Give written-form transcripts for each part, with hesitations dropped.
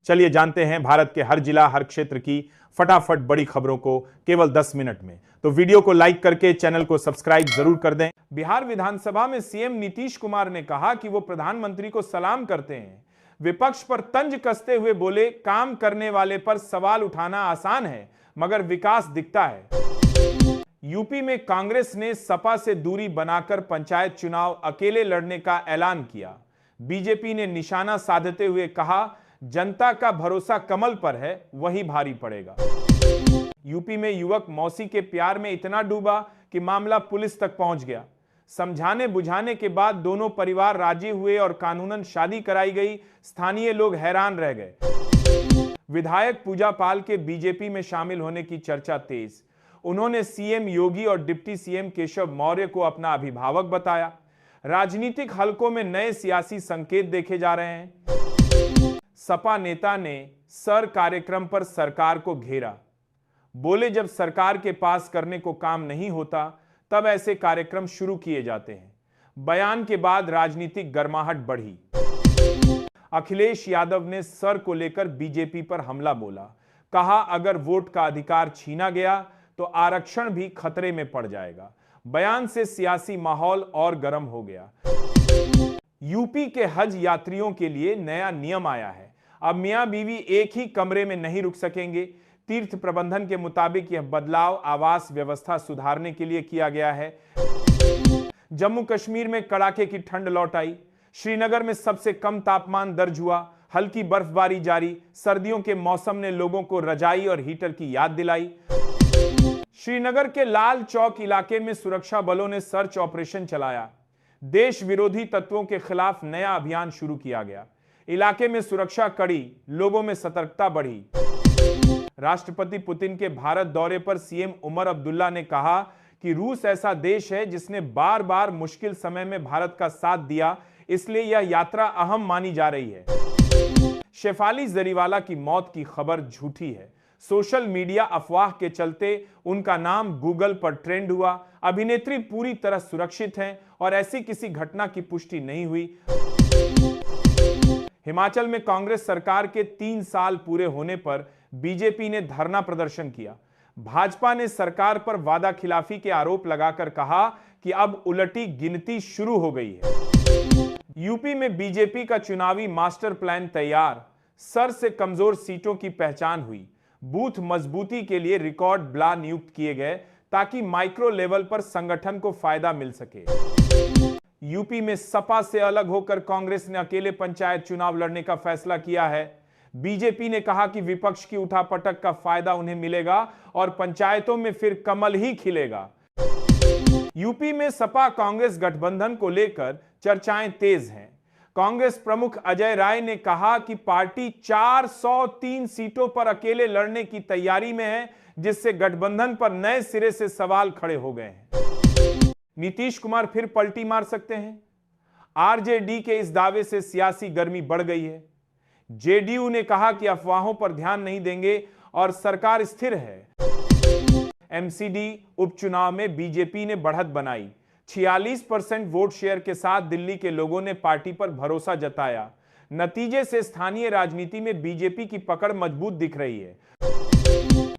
चलिए जानते हैं भारत के हर जिला हर क्षेत्र की फटाफट बड़ी खबरों को केवल 10 मिनट में। तो वीडियो को लाइक करके चैनल को सब्सक्राइब जरूर कर दें। बिहार विधानसभा में सीएम नीतीश कुमार ने कहा कि वो प्रधानमंत्री को सलाम करते हैं। विपक्ष पर तंज कसते हुए बोले, काम करने वाले पर सवाल उठाना आसान है मगर विकास दिखता है। यूपी में कांग्रेस ने सपा से दूरी बनाकर पंचायत चुनाव अकेले लड़ने का ऐलान किया। बीजेपी ने निशाना साधते हुए कहा, जनता का भरोसा कमल पर है, वही भारी पड़ेगा। यूपी में युवक मौसी के प्यार में इतना डूबा कि मामला पुलिस तक पहुंच गया। समझाने बुझाने के बाद दोनों परिवार राजी हुए और कानूनन शादी कराई गई। स्थानीय लोग हैरान रह गए। विधायक पूजा पाल के बीजेपी में शामिल होने की चर्चा तेज। उन्होंने सीएम योगी और डिप्टी सीएम केशव मौर्य को अपना अभिभावक बताया। राजनीतिक हलकों में नए सियासी संकेत देखे जा रहे हैं। सपा नेता ने सर कार्यक्रम पर सरकार को घेरा। बोले, जब सरकार के पास करने को काम नहीं होता तब ऐसे कार्यक्रम शुरू किए जाते हैं। बयान के बाद राजनीतिक गर्माहट बढ़ी। अखिलेश यादव ने सर को लेकर बीजेपी पर हमला बोला। कहा, अगर वोट का अधिकार छीना गया तो आरक्षण भी खतरे में पड़ जाएगा। बयान से सियासी माहौल और गर्म हो गया। यूपी के हज यात्रियों के लिए नया नियम आया है। अब मियां बीवी एक ही कमरे में नहीं रुक सकेंगे। तीर्थ प्रबंधन के मुताबिक यह बदलाव आवास व्यवस्था सुधारने के लिए किया गया है। जम्मू कश्मीर में कड़ाके की ठंड लौट आई। श्रीनगर में सबसे कम तापमान दर्ज हुआ। हल्की बर्फबारी जारी। सर्दियों के मौसम ने लोगों को रजाई और हीटर की याद दिलाई। श्रीनगर के लाल चौक इलाके में सुरक्षा बलों ने सर्च ऑपरेशन चलाया। देश विरोधी तत्वों के खिलाफ नया अभियान शुरू किया गया। इलाके में सुरक्षा कड़ी, लोगों में सतर्कता बढ़ी। राष्ट्रपति पुतिन के भारत दौरे पर सीएम उमर अब्दुल्ला ने कहा कि रूस ऐसा देश है जिसने बार बार मुश्किल समय में भारत का साथ दिया, इसलिए यह यात्रा अहम मानी जा रही है। शेफाली जरीवाला की मौत की खबर झूठी है। सोशल मीडिया अफवाह के चलते उनका नाम गूगल पर ट्रेंड हुआ। अभिनेत्री पूरी तरह सुरक्षित हैं और ऐसी किसी घटना की पुष्टि नहीं हुई। हिमाचल में कांग्रेस सरकार के 3 साल पूरे होने पर बीजेपी ने धरना प्रदर्शन किया। भाजपा ने सरकार पर वादा खिलाफी के आरोप लगाकर कहा कि अब उलटी गिनती शुरू हो गई है। यूपी में बीजेपी का चुनावी मास्टर प्लान तैयार। सर से कमजोर सीटों की पहचान हुई। बूथ मजबूती के लिए रिकॉर्ड ब्ला नियुक्त किए गए ताकि माइक्रो लेवल पर संगठन को फायदा मिल सके। यूपी में सपा से अलग होकर कांग्रेस ने अकेले पंचायत चुनाव लड़ने का फैसला किया है। बीजेपी ने कहा कि विपक्ष की उठापटक का फायदा उन्हें मिलेगा और पंचायतों में फिर कमल ही खिलेगा। यूपी में सपा कांग्रेस गठबंधन को लेकर चर्चाएं तेज हैं। कांग्रेस प्रमुख अजय राय ने कहा कि पार्टी 403 सीटों पर अकेले लड़ने की तैयारी में है, जिससे गठबंधन पर नए सिरे से सवाल खड़े हो गए हैं। नीतीश कुमार फिर पलटी मार सकते हैं। आरजेडी के इस दावे से सियासी गर्मी बढ़ गई है। जेडीयू ने कहा कि अफवाहों पर ध्यान नहीं देंगे और सरकार स्थिर है। एमसीडी उपचुनाव में बीजेपी ने बढ़त बनाई। 46% वोट शेयर के साथ दिल्ली के लोगों ने पार्टी पर भरोसा जताया। नतीजे से स्थानीय राजनीति में बीजेपी की पकड़ मजबूत दिख रही है।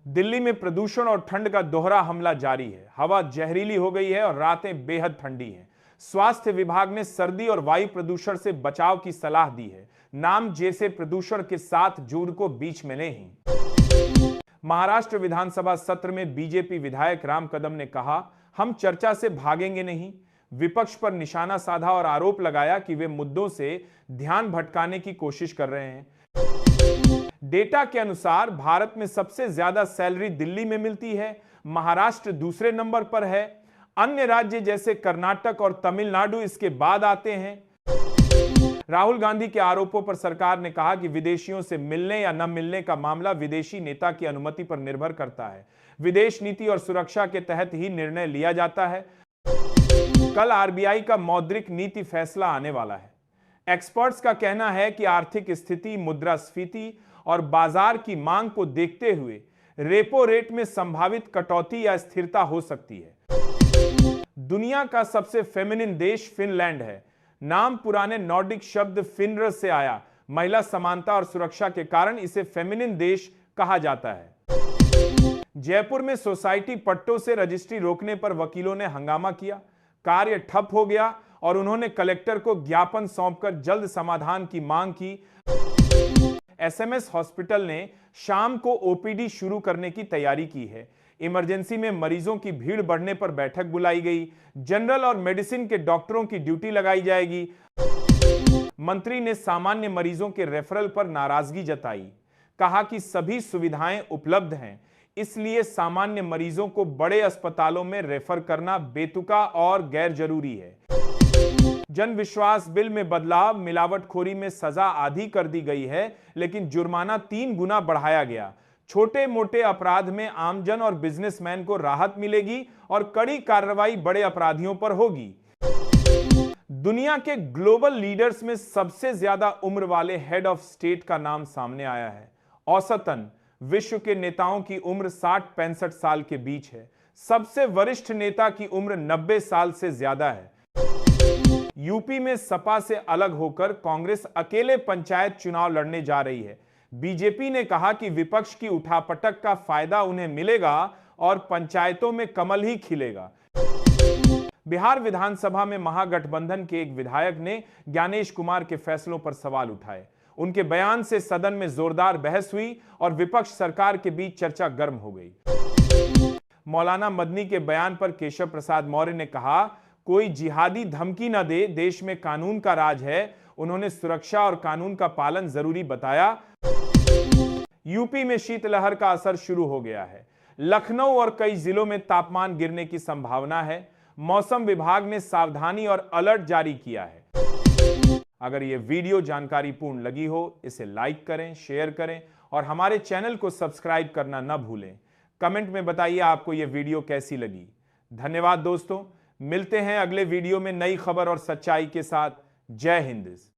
दिल्ली में प्रदूषण और ठंड का दोहरा हमला जारी है। हवा जहरीली हो गई है और रातें बेहद ठंडी हैं। स्वास्थ्य विभाग ने सर्दी और वायु प्रदूषण से बचाव की सलाह दी है। नाम जैसे प्रदूषण के साथ जून को बीच में नहीं। महाराष्ट्र विधानसभा सत्र में बीजेपी विधायक राम कदम ने कहा, हम चर्चा से भागेंगे नहीं। विपक्ष पर निशाना साधा और आरोप लगाया कि वे मुद्दों से ध्यान भटकाने की कोशिश कर रहे हैं। डेटा के अनुसार भारत में सबसे ज्यादा सैलरी दिल्ली में मिलती है। महाराष्ट्र दूसरे नंबर पर है। अन्य राज्य जैसे कर्नाटक और तमिलनाडु इसके बाद आते हैं। राहुल गांधी के आरोपों पर सरकार ने कहा कि विदेशियों से मिलने या न मिलने का मामला विदेशी नेता की अनुमति पर निर्भर करता है। विदेश नीति और सुरक्षा के तहत ही निर्णय लिया जाता है। कल आरबीआई का मौद्रिक नीति फैसला आने वाला है। एक्सपर्ट्स का कहना है कि आर्थिक स्थिति, मुद्रास्फीति और बाजार की मांग को देखते हुए रेपो रेट में संभावित कटौती या स्थिरता हो सकती है। दुनिया का सबसे फेमिनिन देश फिनलैंड है। नाम पुराने नॉर्डिक शब्द फिनर से आया। महिला समानता और सुरक्षा के कारण इसे फेमिनिन देश कहा जाता है। जयपुर में सोसाइटी पट्टों से रजिस्ट्री रोकने पर वकीलों ने हंगामा किया। कार्य ठप हो गया और उन्होंने कलेक्टर को ज्ञापन सौंपकर जल्द समाधान की मांग की। एसएमएस हॉस्पिटल ने शाम को ओपीडी शुरू करने की तैयारी की है। इमरजेंसी में मरीजों की भीड़ बढ़ने पर बैठक बुलाई गई। जनरल और मेडिसिन के डॉक्टरों की ड्यूटी लगाई जाएगी। मंत्री ने सामान्य मरीजों के रेफरल पर नाराजगी जताई। कहा कि सभी सुविधाएं उपलब्ध हैं, इसलिए सामान्य मरीजों को बड़े अस्पतालों में रेफर करना बेतुका और गैर जरूरी है। जन विश्वास बिल में बदलाव, मिलावटखोरी में सजा आधी कर दी गई है, लेकिन जुर्माना 3 गुना बढ़ाया गया। छोटे मोटे अपराध में आमजन और बिजनेसमैन को राहत मिलेगी और कड़ी कार्रवाई बड़े अपराधियों पर होगी। दुनिया के ग्लोबल लीडर्स में सबसे ज्यादा उम्र वाले हेड ऑफ स्टेट का नाम सामने आया है। औसतन विश्व के नेताओं की उम्र 60-65 साल के बीच है। सबसे वरिष्ठ नेता की उम्र 90 साल से ज्यादा है। यूपी में सपा से अलग होकर कांग्रेस अकेले पंचायत चुनाव लड़ने जा रही है। बीजेपी ने कहा कि विपक्ष की उठापटक का फायदा उन्हें मिलेगा और पंचायतों में कमल ही खिलेगा। बिहार विधानसभा में महागठबंधन के एक विधायक ने ज्ञानेश कुमार के फैसलों पर सवाल उठाए। उनके बयान से सदन में जोरदार बहस हुई और विपक्ष सरकार के बीच चर्चा गर्म हो गई। मौलाना मदनी के बयान पर केशव प्रसाद मौर्य ने कहा, कोई जिहादी धमकी न दे, देश में कानून का राज है। उन्होंने सुरक्षा और कानून का पालन जरूरी बताया। यूपी में शीतलहर का असर शुरू हो गया है। लखनऊ और कई जिलों में तापमान गिरने की संभावना है। मौसम विभाग ने सावधानी और अलर्ट जारी किया है। अगर यह वीडियो जानकारीपूर्ण लगी हो, इसे लाइक करें, शेयर करें और हमारे चैनल को सब्सक्राइब करना न भूलें। कमेंट में बताइए आपको यह वीडियो कैसी लगी। धन्यवाद दोस्तों, मिलते हैं अगले वीडियो में नई खबर और सच्चाई के साथ। जय हिंद।